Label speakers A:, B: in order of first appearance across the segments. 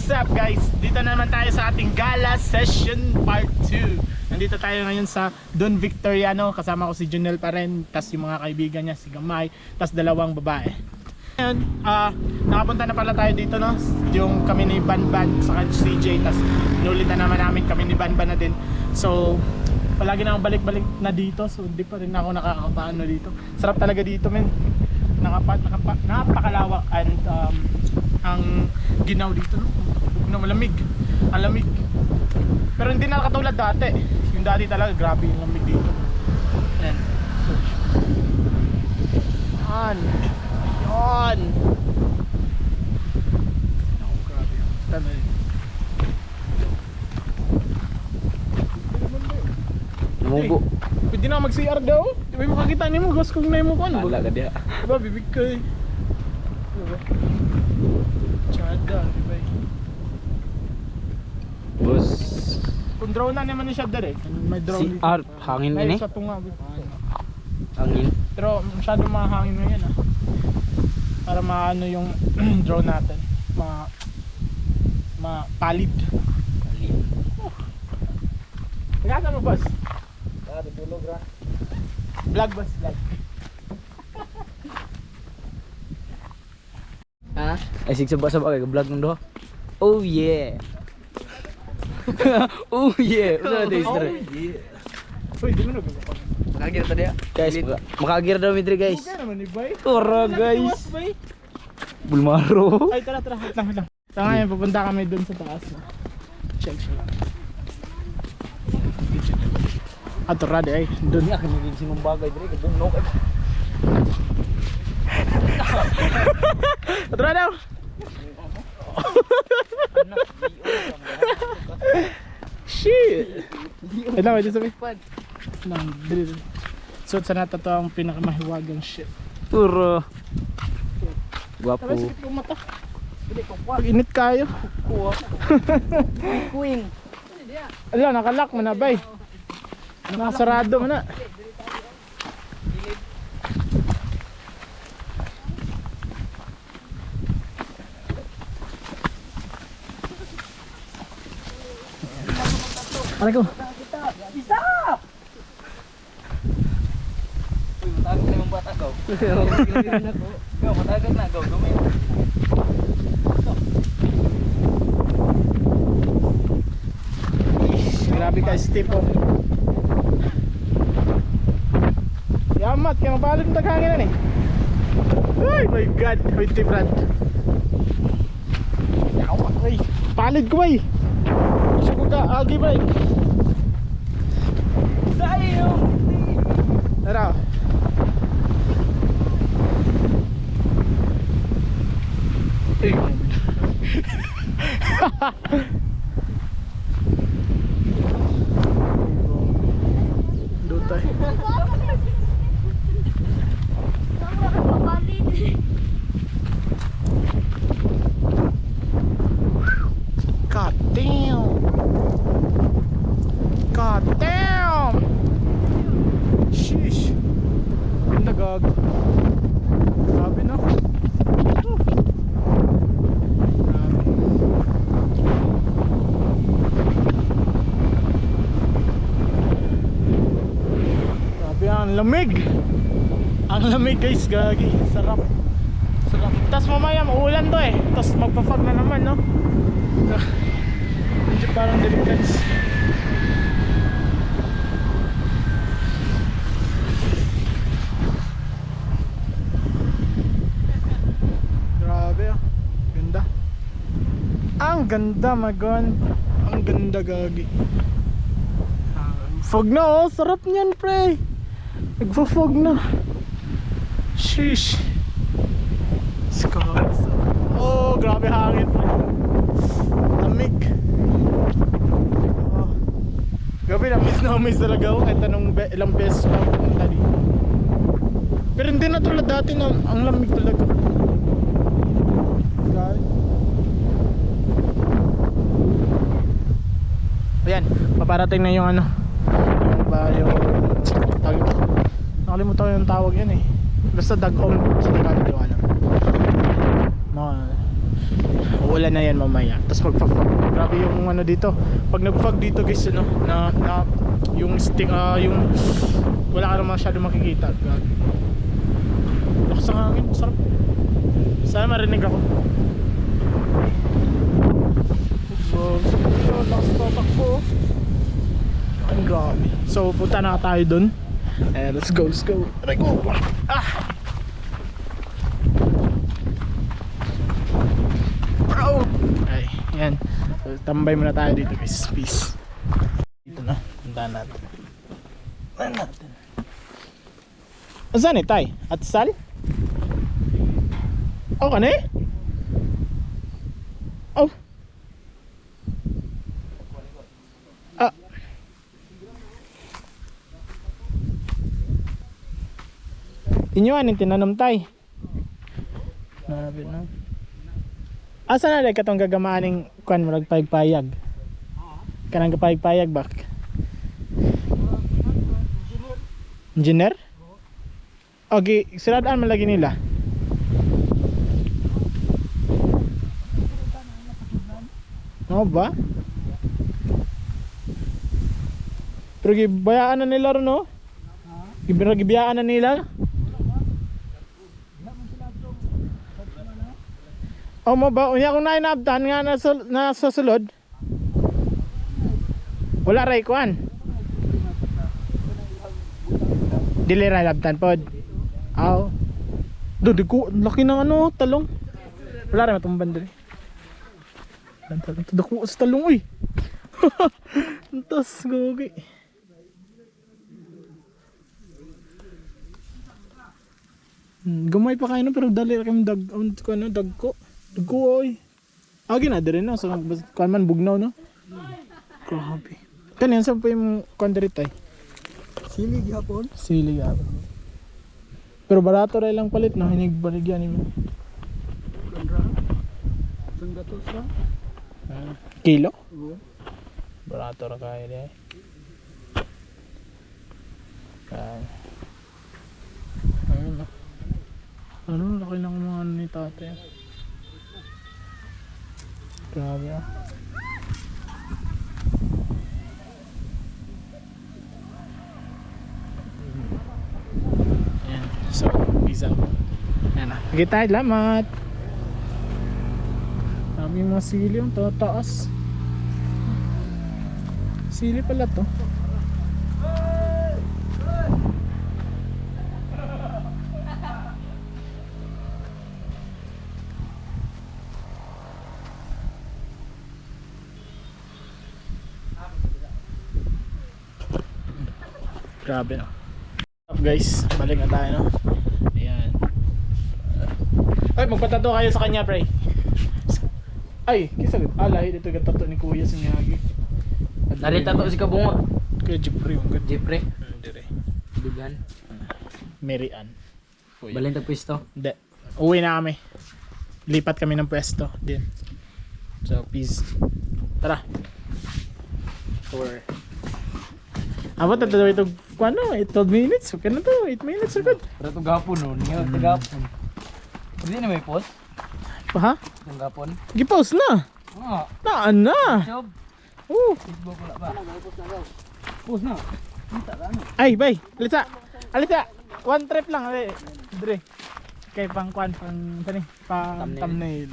A: What's up guys? Dito naman tayo sa ating gala session part 2. Nandito tayo ngayon sa Don Victoriano. Kasama ko si Junel pa rin, tas yung mga kaibigan niya, si Gamay, tas dalawang babae. Ngayon, nakapunta na pala tayo dito, no? Yung kami ni Banban sa CJ, tas inulitan naman namin kami ni Banban na din. So, palagi na akong balik-balik na dito, so hindi pa rin ako nakakapaano dito. Sarap talaga dito, men. Napakalawak and ang ginaw dito, no? Malamig. Ang lamig. Pero hindi na katulad dati. Yung dati talaga grabe yung lamig dito. Ayan. Yan. Yan. Oh, grabe. Tama yun.
B: Mugo.
A: Pwede na mag-CR daw. Di ba makakita niyo mo? Gas kong na mo ko. Ano
B: Wala ka dia.
A: diba? Bibig ka eh. Diba? Tsada, diba?
B: Bos.
A: Kung drone na naman siya direct. May drone
B: CR, hangin
A: May
B: ini.
A: sa tunga.
B: Hangin.
A: Pero masyado mahangin na yan para maano yung drone natin. Mapalid. Nagkasa mo boss?
B: Tulog ra.
A: Vlog boss, vlog.
B: Ha? Ay sig sabak-sabak kay vlog nung do. Oh yeah. Oh yeah. Usa na tayo
A: Uy, di mo nagpapag.
B: Makagir ta dia. Guys, makagir daw midri guys.
A: Huwag naman ni Bay.
B: Ora guys. Bulmaro.
A: Ay, tara. Lang. So ngayon, pupunta kami dun sa taas. Check siya lang. Ato rade ay, dun.
B: Akin maging sinong bagay dire kay bumno kay.
A: Ato rade daw. Shit. Ito, ito sabi. Nang, dili. Suot sa nata to ang pinakamahiwagang shit.
B: Puro. Guwapo.
A: Tara, sakit yung mata. Pag init kayo.
B: Queen.
A: Ala, nakalock mo na bay. Nakasarado mo na. Aray ko.
B: Isa. Uy, matagog na yung bata ko. Go, matagog na. Go, gumay.
A: Grabe ka, Steve. Yamat, kaya mabalot ng taghanginan eh. Ay my god, hoy Brad. Yamat, ay. Palid ko bay. Gusto ko ka, agi bay. Sayo. Tara. Ay. Dutay. God damn. God damn. Sheesh. Nagag. Grabe na. Grabe ang lamig. Ang lamig guys, gagi. Sarap. Sarap. Tapos mamaya maulan to eh. Tapos magpa-fog na naman, no? Medyo parang delicate. Grabe ah. Ganda. Ang ganda, magon. Ang ganda, gagi. Fog na oh. Sarap niyan, pre. Nagpo-fog na. Sheesh. Scars. Oh, grabe hangin, pre. Lamig. Oh. Gabi na miss talaga ako kahit anong ilang beses pa pumunta dito. Pero hindi na tulad dati na ang lamig talaga. Grabe. Ayan, paparating na yung ano. Yung ba yung tawag ito. Nakalimutan ko yung tawag yan eh. Basta dagong sa Tagalog alam. No. uulan na yan mamaya. Tapos magpa-fog. Grabe yung ano dito. Pag nag-fog dito guys, ano, na yung stick, yung wala ka naman masyado makikita. Grabe. Lakas ang hangin, sarap. Sana marinig ako. So, lakas tatakbo. Ang grabe. So, punta na tayo dun. Let's go, let's go. Aray ko. Ah! Bro! Ay, yan. So, tambay muna tayo dito guys. Peace. Dito na. Puntaan natin. Puntaan natin. Saan eh, tay? At sal? Oh, ka na eh? Oh. Ah. Inyo anin tinanong tay. Nabi na. Asa na dai katong gagamaaning kuan murag payag-payag. Kanang gapayag-payag bak. Engineer? Okay, siradaan man lagi nila. Ano ba? Pero gibayaan na nila ron, no? Gibiyaan na nila. O mo ba? Unya kung nainabtan nga nasa sulod. Wala ray kuan. Dili ray nabtan pod. Aw. Dudu ko laki ng ano, talong. Wala ray matumban diri. Talong dako sa talong uy. Entos gogi. Gamay pa kayo no pero dali ra kami dagko. Dugo oy. Agi na dire na sa kuan man bugnaw no. Grabe. Kani sa pa yung kuan diri tay.
B: Sili gihapon.
A: Sili gihapon. Pero barato ra lang palit no hinig baligyan nimo.
B: Saan gatos ra?
A: Kilo?
B: Oo.
A: Barato ra kaya di. Ano laki ng mga ano ni tatay. Grabe ah. Ayan. So, peace out. Ayan na. Okay tayo, salamat. Dami yung mga sili yung taas. Sili pala to. Grabe no. Up guys, balik na tayo no. Ayan. Ay, magpatato kayo sa kanya, pre. Ay, kisalit. Alay, dito gatato ni Kuya sa Miyagi.
B: Narita to si Kabungo.
A: Kuya Jeffrey, ang ganda.
B: Jeffrey.
A: Dire.
B: Bigan.
A: Mary Ann. Kuya.
B: Balin ta pwesto.
A: Hindi. Uwi na kami. Lipat kami ng pwesto din. So, peace. Tara. For abot na daw ito, ano, 12 minutes. Okay na to, 8 minutes agad.
B: Pero ito gapon no, niya ito gapon. Hindi na may post?
A: Pa ha?
B: Itong gapon?
A: Gipost na.
B: Oo.
A: Naan na.
B: Job. Facebook wala ba? Post na. Kita ka ano?
A: Ay, bay. Alisa. Alisa. One trip lang. Ali. Dire. Kay pang kwan, pang, sani? Pang thumbnail.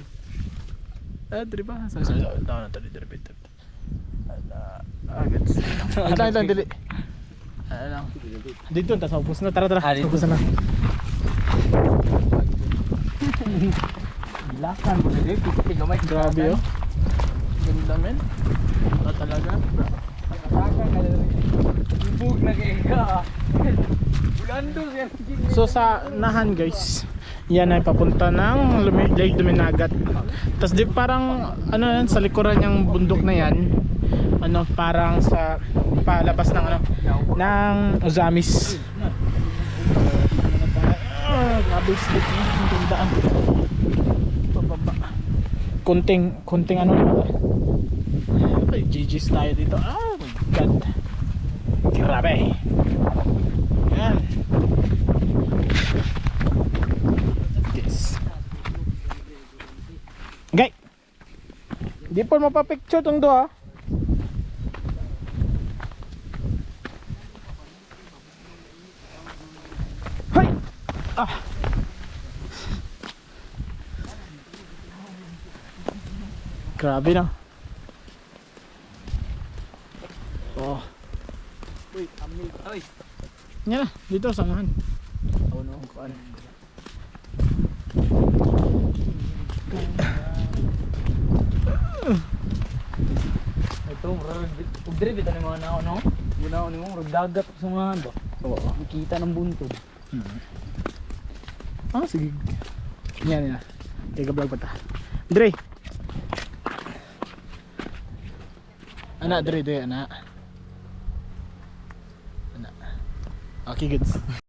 A: Dire ba? Sorry. Down na to. Dire. Agad. Ito, dili. Lang. Dito, tas maupos na. Tara. Maupos na.
B: Lakan mo na dito. Gamay.
A: Grabe oh. Ganda men. Ito talaga.
B: Lakan na dito. Ibug na kaya. Bulando siya.
A: So sa nahan guys, yan ay papunta ng Lake Duminagat. Tapos di parang ano yan, sa likuran yung bundok na yan, ano parang sa palabas ng ano ng Ozamis. Grabe sleep niya, ang gandaan. Pababa. Kunting ano na. Okay, GG's tayo dito. Oh my god. Grabe. Yan. Yes. Okay. Di po mapapicture tong do ha. Hay! Ah! Grabe na. Oh.
B: Uy, amil. Uy.
A: Yan na, dito samahan.
B: Oh no, kuan. Ito, ug dire bitaw ni mga naon no. Bunaw ni mo dagat sa mga ba. Oo, makita ng buntod.
A: Ah, sige. Yan na. Kaya vlog pa ta. Dre. Ana, Dre, ana. Ana. Okay, goods.